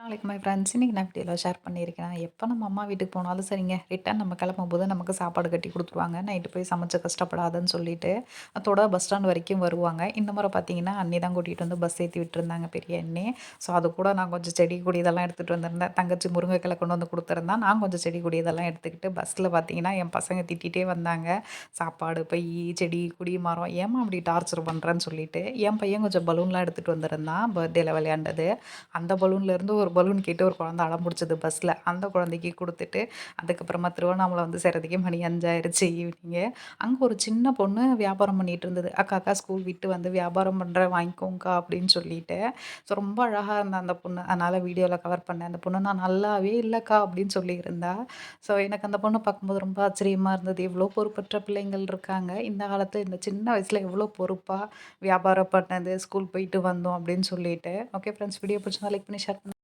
நாளைக்கு my friends இன்னைக்கு நான் வீடியோவில் ஷேர் பண்ணியிருக்கேன். எப்போ நம்ம அம்மா வீட்டுக்கு போனாலும் சரிங்க, ரிட்டர்ன் நம்ம கிளம்பும்போது நமக்கு சாப்பாடு கட்டி கொடுத்துருவாங்க. நைட்டு போய் சமைச்சு கஷ்டப்படாதன்னு சொல்லிட்டு, அதோட பஸ் ஸ்டாண்ட் வரைக்கும் வருவாங்க. இந்த முறை பார்த்தீங்கன்னா, அண்ணி தான் கூட்டிகிட்டு வந்து பஸ் ஏற்றி விட்டுருந்தாங்க, பெரிய அண்ணி. ஸோ அது கூட நான் கொஞ்சம் செடி கொடி இதெல்லாம் எடுத்துகிட்டு வந்திருந்தேன். தங்கச்சி முருங்கைக்கிழ கொண்டு வந்து கொடுத்துருந்தா, நான் கொஞ்சம் செடி கொடி இதெல்லாம் எடுத்துக்கிட்டு பஸ்ஸில் பார்த்தீங்கன்னா, என் பசங்க திட்டிகிட்டே வந்தாங்க. சாப்பாடு பை, செடி கொடி மரம் ஏம்மா அப்படி டார்ச்சர் பண்ணுறேன்னு சொல்லிட்டு, என் பையன் கொஞ்சம் பலூன்லாம் எடுத்துகிட்டு வந்திருந்தான், பர்த்டேல விளையாண்டது. அந்த பலூன்லேருந்து ஒரு பலூன் கேட்டு ஒரு குழந்த அடம் பிடிச்சது பஸ்ஸில். அந்த குழந்தைக்கு குடுத்துட்டு, அதுக்கப்புறமா திருவண்ணாமலை வந்து சேர்றதுக்கே மணி 5 ஆயிருச்சு ஈவினிங்கு. அங்கே ஒரு சின்ன பொண்ணு வியாபாரம் பண்ணிட்டு இருந்தது. "அக்கா, அக்கா ஸ்கூல் விட்டு வந்து வியாபாரம் பண்றேன் வாங்கிக்கோங்கக்கா" அப்படின்னு சொல்லிட்டு. ஸோ ரொம்ப அழகா இருந்தா அந்த பொண்ணு. அதனால வீடியோல கவர் பண்ணேன். அந்த பொண்ணு "நான் நல்லாவே இல்லக்கா" அப்படின்னு சொல்லியிருந்தா. ஸோ எனக்கு அந்த பொண்ண பார்க்கும்போது ரொம்ப ஆச்சரியமா இருந்தது. எவ்வளோ பொறுப்பற்ற பிள்ளைங்கள் இருக்காங்க. இந்த காலத்துல இந்த சின்ன வயசுல எவ்வளோ பொறுப்பா வியாபாரம் பண்ணது, ஸ்கூல் போயிட்டு வந்தோம் அப்படின்னு சொல்லிட்டு. ஓகே ஃப்ரெண்ட்ஸ், வீடியோ பிடிச்சிருந்தா லைக் பண்ணி ஷேர் பண்ணுங்க.